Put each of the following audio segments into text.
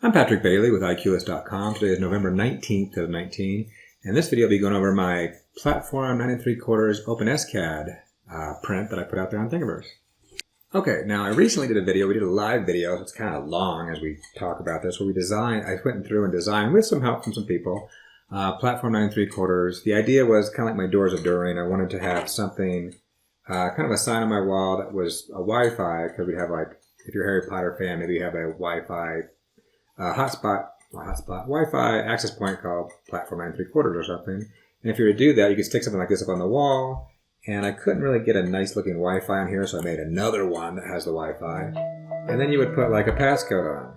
I'm Patrick Bailey with IQlist.com. Today is November 19th of 19, and this video will be going over my Platform 9 3/4 OpenSCAD print that I put out there on Thingiverse. Okay, now I recently did a video. We did a live video. It's kind of long as we talk about this, where I went through and designed with some help from some people, Platform 9 3/4. The idea was kind of like my Doors of During. I wanted to have something, kind of a sign on my wall that was a Wi-Fi, because we'd have, like, if you're a Harry Potter fan, maybe you have a Wi-Fi Wi-Fi access point called Platform 9 3/4 or something. And if you were to do that, you could stick something like this up on the wall. And I couldn't really get a nice looking Wi-Fi on here, so I made another one that has the Wi-Fi. And then you would put like a passcode on.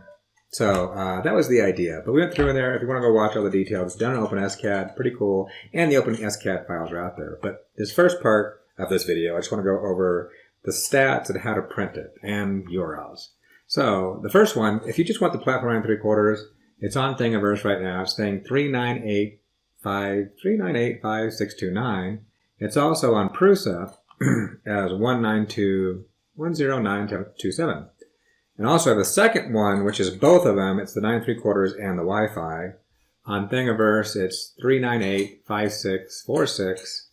So that was the idea. But we went through in there. If you want to go watch all the details, it's done in OpenSCAD, pretty cool. And the OpenSCAD files are out there. But this first part of this video, I just want to go over the stats and how to print it and URLs. So the first one, if you just want the Platform 9 3/4, it's on Thingiverse right now. It's saying 3985629. It's also on Prusa as 192.10927. And also I have a second one, which is both of them. It's the 9 3/4 and the Wi-Fi. On Thingiverse, it's 3985646.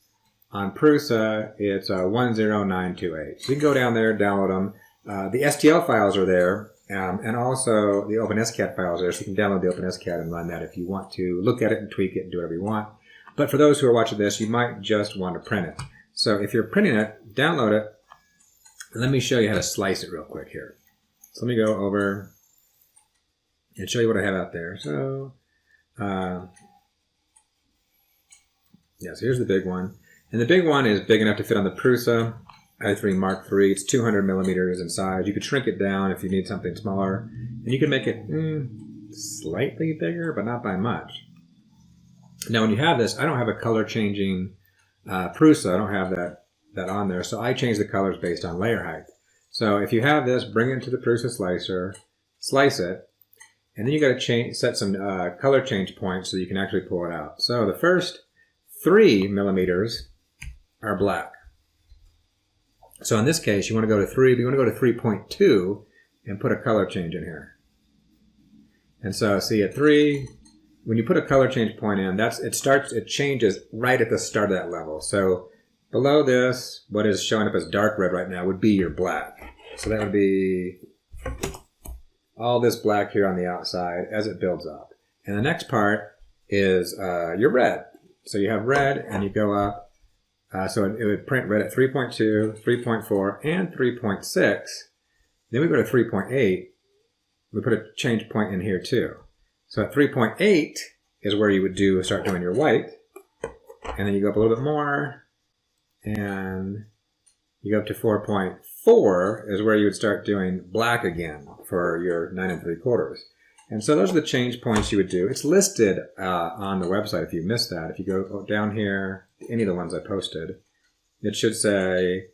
On Prusa, it's 10928. So you can go down there, download them. The STL files are there, and also the OpenSCAD files are there, so you can download the OpenSCAD and run that if you want to look at it and tweak it and do whatever you want. But for those who are watching this, you might just want to print it. So if you're printing it, download it, and let me show you how to slice it real quick here. So let me go over and show you what I have out there. So, so here's the big one. And the big one is big enough to fit on the Prusa i3 Mark III. It's 200 millimeters in size. You could shrink it down if you need something smaller. And you can make it slightly bigger, but not by much. Now, when you have this, I don't have a color changing Prusa. I don't have that on there. So I change the colors based on layer height. So if you have this, bring it to the Prusa slicer, slice it, and then you got to set some color change points so you can actually pull it out. So the first 3 millimeters are black. So in this case, you want to go to 3.2 and put a color change in here. And so see at 3, when you put a color change point in, it changes right at the start of that level. So below this, what is showing up as dark red right now would be your black. So that would be all this black here on the outside as it builds up. And the next part is your red. So you have red and you go up. So it would print red at 3.2, 3.4, and 3.6. Then we go to 3.8. We put a change point in here too. So at 3.8 is where you would start doing your white. And then you go up a little bit more. And you go up to 4.4 is where you would start doing black again for your 9 3/4. And so those are the change points you would do. It's listed on the website if you missed that. If you go down here, any of the ones I posted, it should say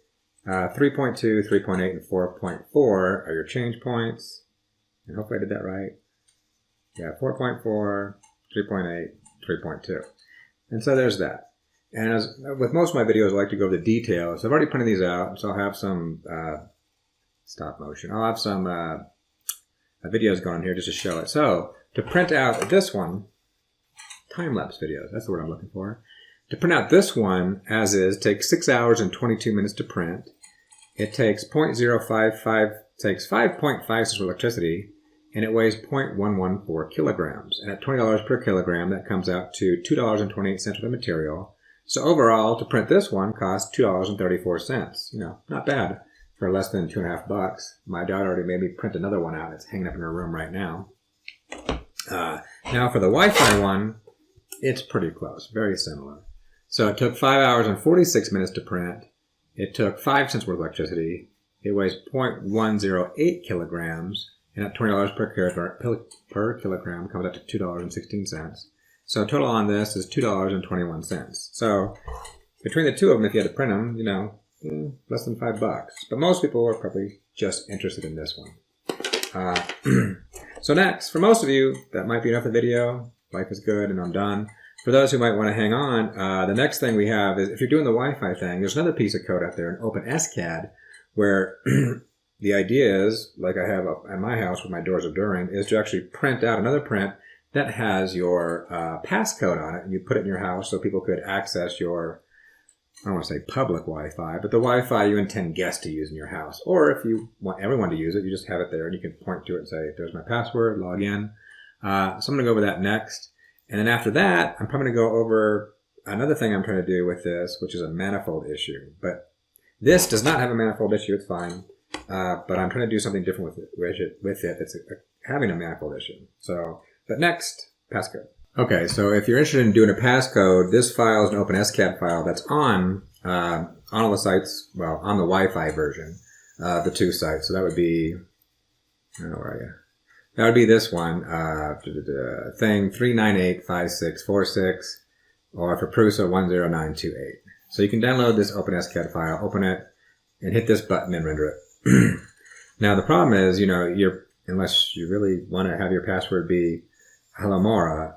3.2, 3.8, and 4.4 are your change points. And hopefully I did that right. Yeah, 4.4, 3.8, 3.2. And so there's that. And as with most of my videos, I like to go over the details. I've already printed these out, so I'll have some stop motion. I'll have some videos going on here just to show it. So to print out this one, time-lapse videos, that's the word I'm looking for. To print out this one as is takes 6 hours and 22 minutes to print. It takes 5.5 cents for electricity, and it weighs 0.114 kilograms. And at $20 per kilogram, that comes out to $2.28 for the material. So overall, to print this one costs $2.34. You know, not bad for less than $2.50. My daughter already made me print another one out. It's hanging up in her room right now. Now for the Wi-Fi one, it's pretty close, very similar. So it took 5 hours and 46 minutes to print. It took 5 cents worth of electricity. It weighs 0.108 kilograms. And at $20 per kilogram comes out to $2.16. So total on this is $2.21. So between the two of them, if you had to print them, you know, less than $5. But most people are probably just interested in this one. So next, for most of you, that might be enough of the video. Life is good and I'm done. For those who might want to hang on, the next thing we have is if you're doing the Wi-Fi thing, there's another piece of code out there in OpenSCAD where the idea is, like I have at my house with my Doors of Durin, is to actually print out another print that has your passcode on it, and you put it in your house so people could access your, I don't want to say public Wi-Fi, but the Wi-Fi you intend guests to use in your house. Or if you want everyone to use it, you just have it there and you can point to it and say, there's my password, log in. So I'm going to go over that next. And then after that, I'm probably going to go over another thing I'm trying to do with this, which is a manifold issue. But this does not have a manifold issue. It's fine. But I'm trying to do something different with it. It's having a manifold issue. So, but next, passcode. Okay, so if you're interested in doing a passcode, this file is an OpenSCAD file that's on all the sites, well, on the Wi-Fi version, the 2 sites. So that would be, where are you? That would be this one, thing 3985646, or for Prusa 10928. So you can download this OpenSCAD file, open it, and hit this button and render it. Now the problem is, unless you really want to have your password be Alamora,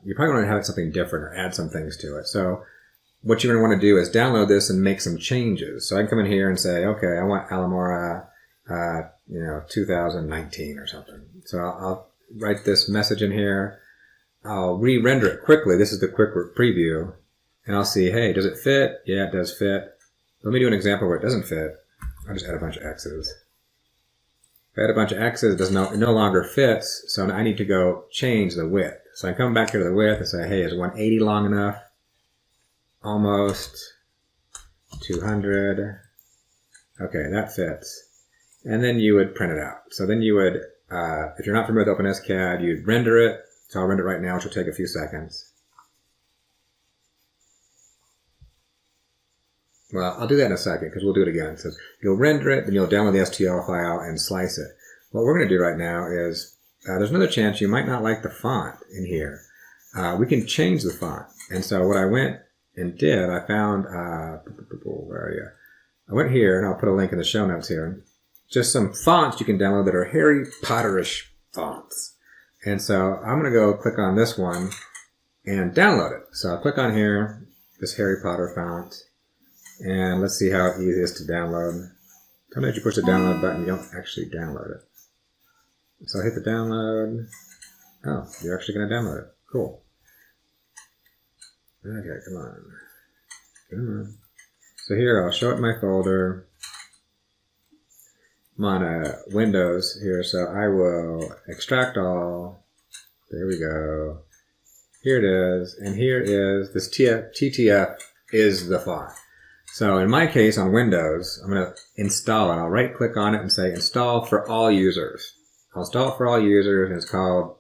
you probably want to have something different or add some things to it. So what you're going to want to do is download this and make some changes. So I can come in here and say, okay, I want Alamora, 2019 or something. So I'll write this message in here. I'll re-render it quickly. This is the quick preview. And I'll see, hey, does it fit? Yeah, it does fit. Let me do an example where it doesn't fit. I'll just add a bunch of X's. If I add a bunch of X's, it no longer fits, so I need to go change the width. So I come back here to the width and say, hey, is 180 long enough? Almost. 200. Okay, that fits. And then you would print it out. So then you would, if you're not familiar with OpenSCAD, you'd render it. So I'll render it right now, which will take a few seconds. Well, I'll do that in a second because we'll do it again. It says you'll render it, then you'll download the STL file and slice it. What we're going to do right now is, there's another chance you might not like the font in here. We can change the font. And so what I went and did, I found, where are you? I went here, and I'll put a link in the show notes here. Just some fonts you can download that are Harry Potter-ish fonts. And so I'm going to go click on this one and download it. So I'll click on here, this Harry Potter font. And let's see how easy it is to download. Sometimes you push the download button, you don't actually download it. So I hit the download. Oh, you're actually going to download it. Cool. Okay, come on. Come on. So here, I'll show it in my folder. I'm on Windows here, so I will extract all. There we go. Here it is. And here is this TTF is the font. So in my case on Windows, I'm going to install it. I'll right click on it and say install for all users. I'll install it for all users, and it's called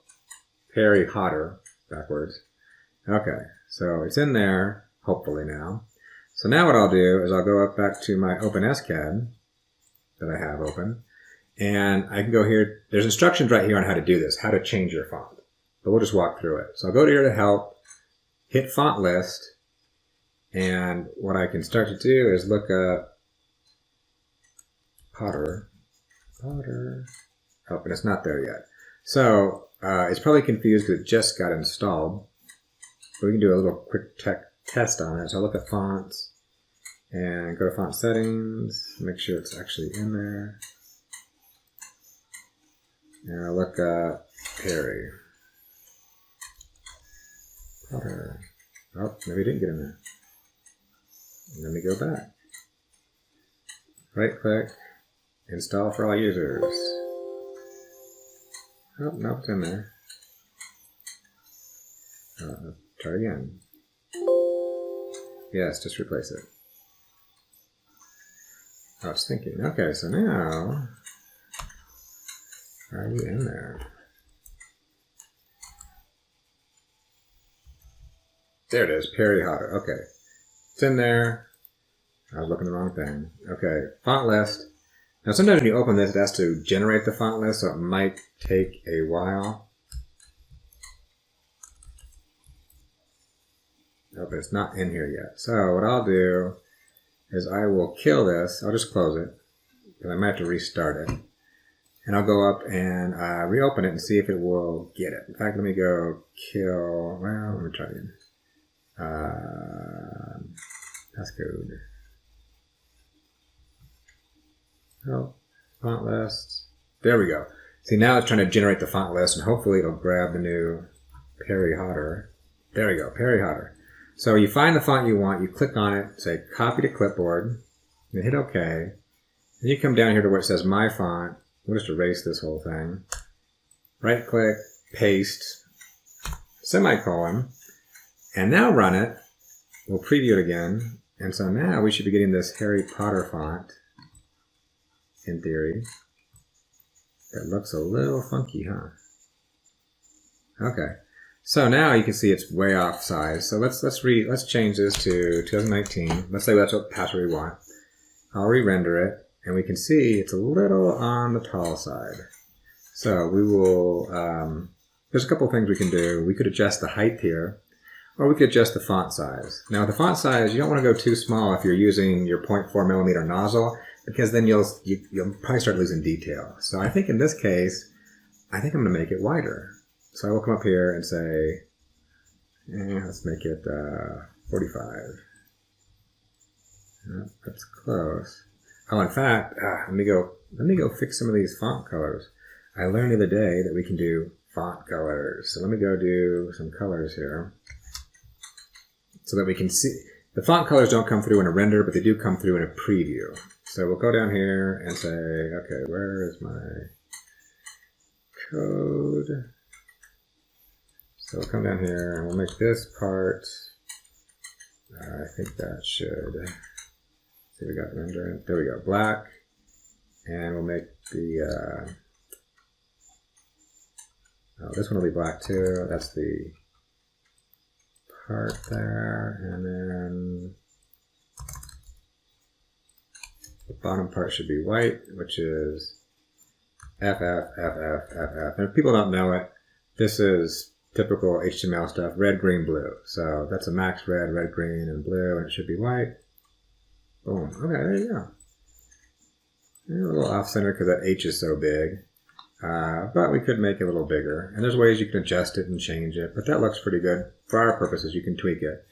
Harry Potter, backwards. Okay, so it's in there, hopefully now. So now what I'll do is I'll go up back to my OpenSCAD that I have open, and I can go here. There's instructions right here on how to do this, how to change your font. But we'll just walk through it. So I'll go here to help, hit font list, and what I can start to do is look up Potter. Oh, and it's not there yet. So it's probably confused because it just got installed. So we can do a little quick test on it. So I'll look at fonts and go to font settings, make sure it's actually in there. And I'll look at Harry Potter. Oh, maybe it didn't get in there. Let me go back. Right click, install for all users. Oh, no, it's in there. Try again. Yes, just replace it. Oh, it's thinking. Okay, so now, are you in there? There it is, Perry Hotter. Okay. It's in there. I was looking at the wrong thing. Okay, font list. Now sometimes when you open this, it has to generate the font list, so it might take a while. Oh, but it's not in here yet. So what I'll do is I will kill this. I'll just close it, because I might have to restart it. And I'll go up and reopen it and see if it will get it. In fact, let me go kill, well, let me try again. Passcode. Oh, font list. There we go. See, now it's trying to generate the font list, and hopefully it'll grab the new Perry Hotter. There we go, Perry Hotter. So you find the font you want, you click on it, say copy to clipboard, and hit OK. And you come down here to where it says My Font. We'll just erase this whole thing. Right click, paste, semicolon, and now run it. We'll preview it again. And so now we should be getting this Harry Potter font, in theory. That looks a little funky, huh? Okay. So now you can see it's way off size. So let's change this to 2019. Let's say that's what password we want. I'll re-render it, and we can see it's a little on the tall side. So we will, there's a couple things we can do. We could adjust the height here, or we could adjust the font size. Now the font size, you don't want to go too small if you're using your 0.4 millimeter nozzle, because then you'll probably start losing detail. So I think in this case, I think I'm going to make it wider. So I will come up here and say, let's make it 45. That's close. Oh, in fact, let me go fix some of these font colors. I learned the other day that we can do font colors. So let me go do some colors here so that we can see. The font colors don't come through in a render, but they do come through in a preview. So we'll go down here and say, okay, where is my code? So we'll come down here and we'll make this part, I think that should, see, we got render, there we go, black, and we'll make the, this one will be black too, that's the part there, and then the bottom part should be white, which is FF. And if people don't know it, this is typical HTML stuff, red, green, blue. So that's a max red, green, and blue, and it should be white. Boom. Okay, there you go. A little off-center because that H is so big. But we could make it a little bigger. And there's ways you can adjust it and change it, but that looks pretty good. For our purposes, you can tweak it.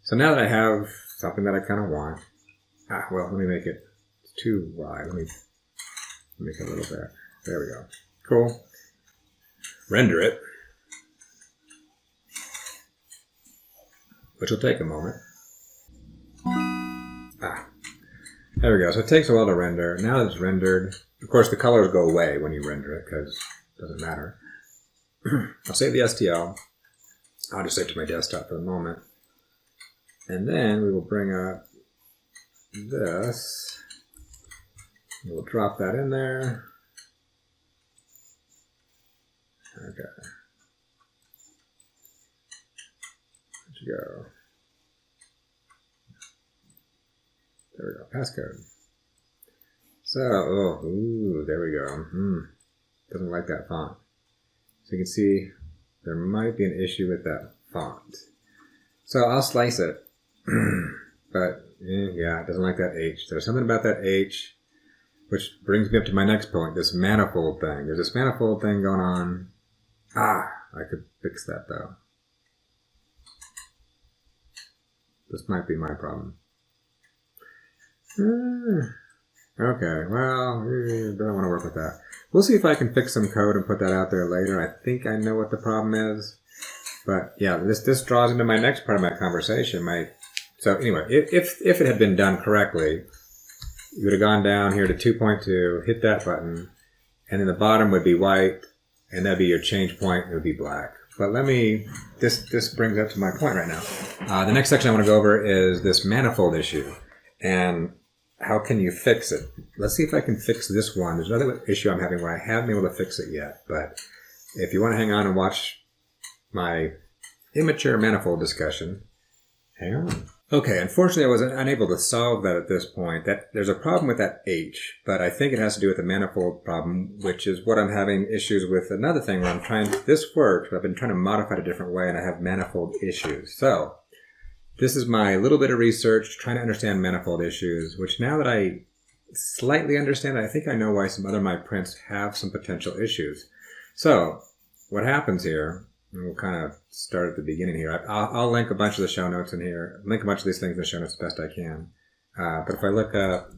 So now that I have something that I kind of want, well, let me make it too wide. Let me make it a little bit. There we go. Cool. Render it, which will take a moment. There we go. So it takes a while to render. Now that it's rendered, of course the colors go away when you render it because it doesn't matter. I'll save the STL. I'll just save it to my desktop for the moment. And then we will bring up this. We'll drop that in there. Okay. Where'd you go? There we go. Passcode. So, there we go. Doesn't like that font. So you can see there might be an issue with that font. So I'll slice it. But, yeah, it doesn't like that H. There's something about that H, which brings me up to my next point, this manifold thing. There's this manifold thing going on. I could fix that, though. This might be my problem. Okay, well, we don't want to work with that. We'll see if I can fix some code and put that out there later. I think I know what the problem is. But yeah, this draws into my next part of my conversation. So anyway, if it had been done correctly, you would have gone down here to 2.2, hit that button, and then the bottom would be white, and that'd be your change point, it would be black. But this brings up to my point right now. The next section I want to go over is this manifold issue. And how can you fix it? Let's see if I can fix this one. There's another issue I'm having where I haven't been able to fix it yet. But if you want to hang on and watch my immature manifold discussion, hang on. Okay, unfortunately I was unable to solve that at this point. There's a problem with that H, but I think it has to do with the manifold problem, which is what I'm having issues with. Another thing where this works, but I've been trying to modify it a different way and I have manifold issues. So this is my little bit of research trying to understand manifold issues, which now that I slightly understand, I think I know why some other of my prints have some potential issues. So what happens here, and we'll kind of start at the beginning here. I'll link a bunch of the show notes in here, link a bunch of these things in the show notes as best I can. But if I look up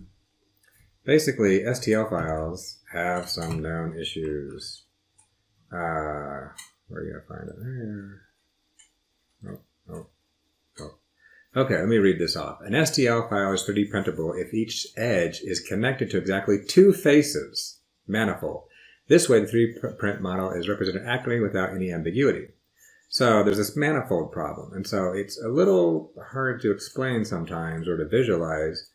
basically, STL files have some known issues. Where are you going to find it? There. Oh. Okay, let me read this off. An STL file is 3D printable if each edge is connected to exactly 2 faces, manifold. This way, the 3D print model is represented accurately without any ambiguity. So there's this manifold problem, and so it's a little hard to explain sometimes or to visualize.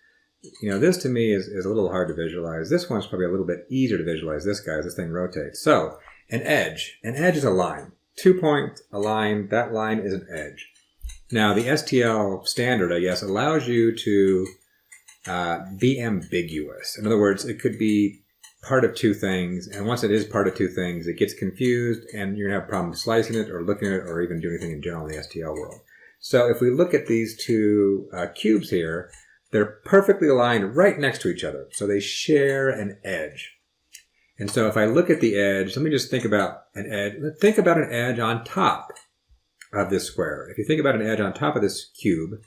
You know, this to me is a little hard to visualize. This one's probably a little bit easier to visualize. This guy, as this thing rotates. So an edge is a line. 2 point, a line, that line is an edge. Now the STL standard, I guess, allows you to be ambiguous. In other words, it could be part of 2 things, and once it is part of 2 things, it gets confused, and you're going to have problems slicing it or looking at it or even doing anything in general in the STL world. So if we look at these 2 cubes here, they're perfectly aligned right next to each other. So they share an edge. And so if I look at the edge, let me just think about an edge. Think about an edge on top of this square. If you think about an edge on top of this cube,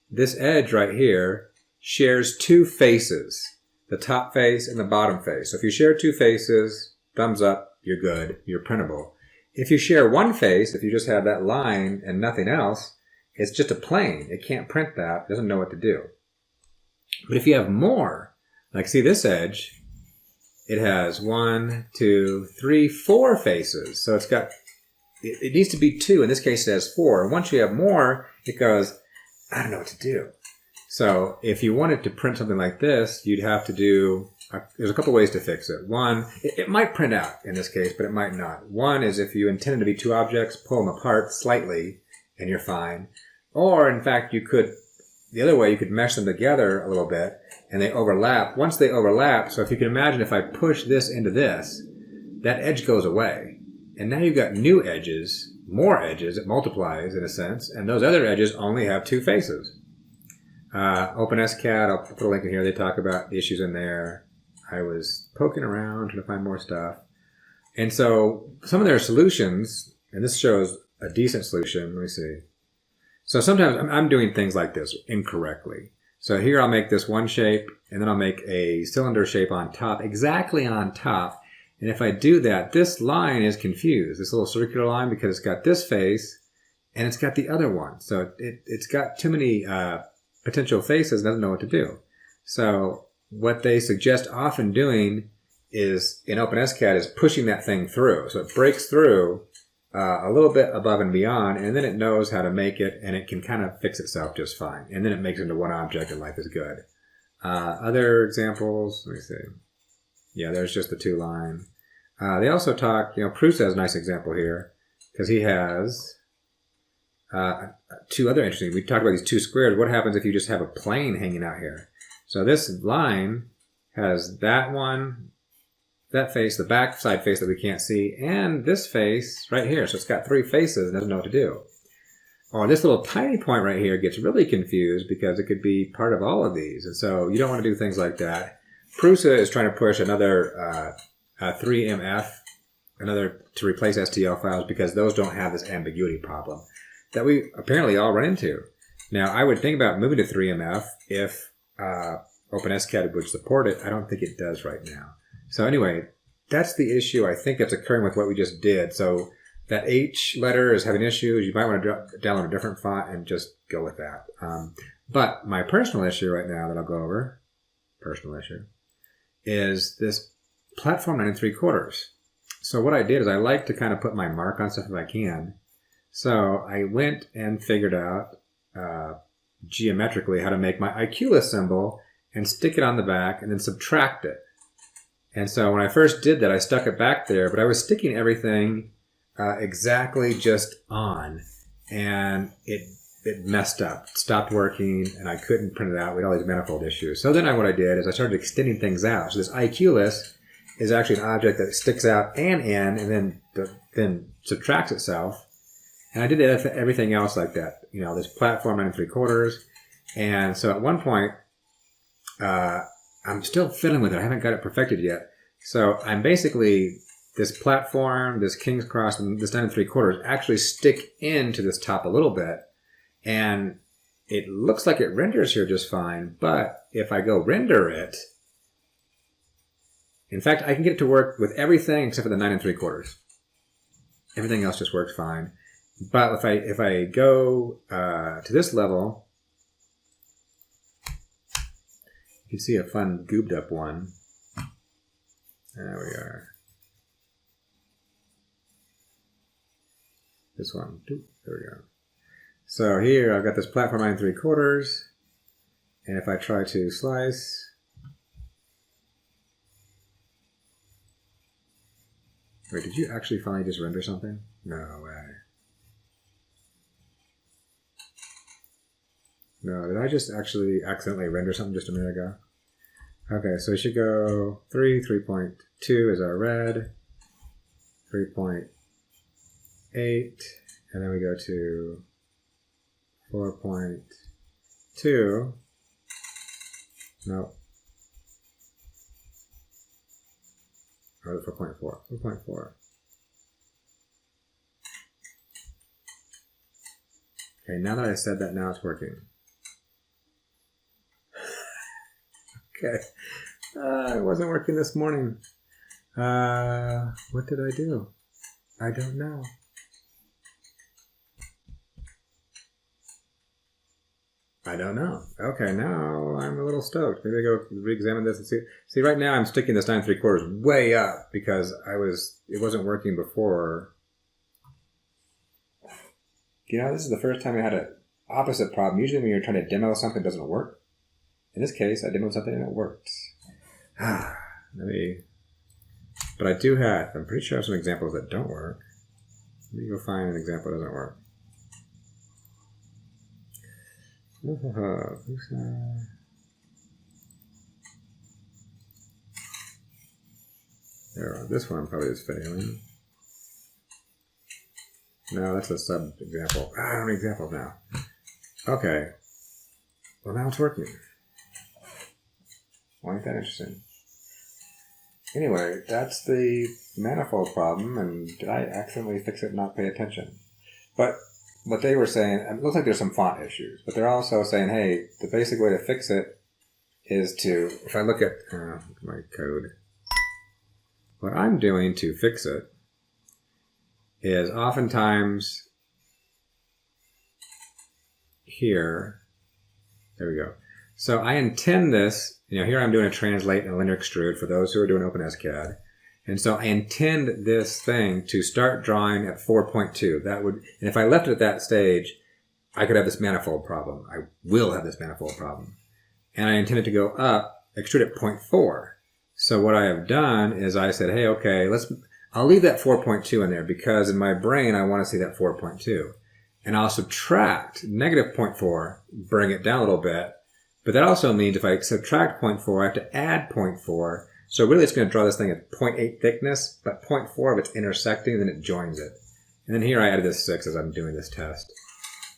this edge right here shares 2 faces. The top face and the bottom face. So if you share 2 faces, thumbs up, you're good, you're printable. If you share 1 face, if you just have that line and nothing else, it's just a plane. It can't print that, it doesn't know what to do. But if you have more, like see this edge, it has 1, 2, 3, 4 faces. So it needs to be 2. In this case, it has 4. And once you have more, it goes, I don't know what to do. So if you wanted to print something like this, you'd have to do, there's a couple ways to fix it. One, it might print out in this case, but it might not. One is if you intended to be 2 objects, pull them apart slightly and you're fine. Or in fact, the other way, you could mesh them together a little bit and they overlap. Once they overlap, so if you can imagine if I push this into this, that edge goes away. And now you've got new edges, more edges, it multiplies in a sense, and those other edges only have 2 faces. OpenSCAD, I'll put a link in here. They talk about the issues in there. I was poking around trying to find more stuff. And so some of their solutions, and this shows a decent solution. Let me see. So sometimes I'm doing things like this incorrectly. So here I'll make this one shape, and then I'll make a cylinder shape on top, exactly on top. And if I do that, this line is confused, this little circular line, because it's got this face, and it's got the other one. So it's got too many potential faces, doesn't know what to do. So what they suggest often doing is, in OpenSCAD, is pushing that thing through. So it breaks through a little bit above and beyond, and then it knows how to make it, and it can kind of fix itself just fine. And then it makes it into one object, and life is good. Other examples, let me see. Yeah, there's just the 2 line. They also talk, Proust has a nice example here, because he has 2 other interesting. We talked about these 2 squares. What happens if you just have a plane hanging out here? So this line has that one, that face, the back side face that we can't see, and this face right here. So it's got 3 faces and doesn't know what to do. Or this little tiny point right here gets really confused because it could be part of all of these. And so you don't want to do things like that. Prusa is trying to push another 3MF, to replace STL files, because those don't have this ambiguity problem that we apparently all run into. Now, I would think about moving to 3MF if OpenSCAD would support it. I don't think it does right now. So anyway, that's the issue I think that's occurring with what we just did. So that H letter is having issues. You might want to download a different font and just go with that. But my personal issue right now that I'll go over, is this platform 9 3/4. So what I did is I like to kind of put my mark on stuff if I can. So I went and figured out geometrically how to make my IQ list symbol and stick it on the back and then subtract it. And so when I first did that, I stuck it back there, but I was sticking everything exactly just on, and it messed up, stopped working, and I couldn't print it out. We had all these manifold issues. So then what I did is I started extending things out. So this IQ list is actually an object that sticks out and in, and then subtracts itself. And I did everything else like that. This platform 9 3/4. And so at one point, I'm still fiddling with it. I haven't got it perfected yet. So I'm basically, this platform, this King's Cross, and this 9 3/4 actually stick into this top a little bit. And it looks like it renders here just fine. But if I go render it, In fact, I can get it to work with everything except for the 9 3/4. Everything else just works fine. But if I go to this level, you can see a fun goobed up one. There we are. This one. There we go. So here I've got this platform 9 3/4. And if I try to slice, wait, did you actually finally just render something? No way. No, did I just actually accidentally render something just a minute ago? Okay, so it should go 3.2 is our red, 3.8, and then we go to 4.2. No. Or 4.4. 4.4. Okay, now that I said that, now it's working. Okay. It wasn't working this morning. What did I do? I don't know. I don't know. Okay, now I'm a little stoked. Maybe I go re-examine this and see. See, right now I'm sticking this 9 3/4 way up because it wasn't working before. You know, this is the first time I had an opposite problem. Usually when you're trying to demo something, it doesn't work. In this case, I demoed something and it worked. But I do have, I'm pretty sure I have some examples that don't work. Let me go find an example that doesn't work. There, this one probably is failing. No, that's a sub example. I don't have any examples now. Okay. Well, now it's working. Well, ain't that interesting? Anyway, that's the manifold problem, and did I accidentally fix it and not pay attention? But what they were saying, it looks like there's some font issues, but they're also saying, hey, the basic way to fix it is to, if I look at my code, what I'm doing to fix it is oftentimes here, there we go. So I intend this, here I'm doing a translate and a linear extrude for those who are doing OpenSCAD. And so I intend this thing to start drawing at 4.2. That would, and if I left it at that stage, I could have this manifold problem. I will have this manifold problem. And I intend it to go up, extrude at 0.4. So what I have done is I said, hey, okay, I'll leave that 4.2 in there because in my brain, I want to see that 4.2. And I'll subtract negative 0.4, bring it down a little bit. But that also means if I subtract 0.4, I have to add 0.4. So really it's going to draw this thing at 0.8 thickness, but 0.4 of it's intersecting, and then it joins it. And then here I added this 6 as I'm doing this test.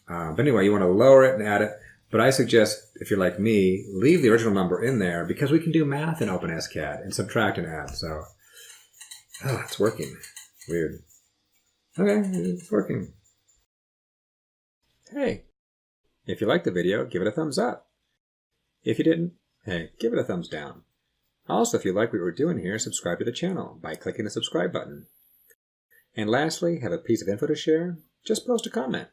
But anyway, you want to lower it and add it. But I suggest, if you're like me, leave the original number in there because we can do math in OpenSCAD and subtract and add. So, it's working. Weird. Okay, it's working. Hey, if you liked the video, give it a thumbs up. If you didn't, hey, give it a thumbs down. Also, if you like what we're doing here, subscribe to the channel by clicking the subscribe button. And lastly, have a piece of info to share? Just post a comment.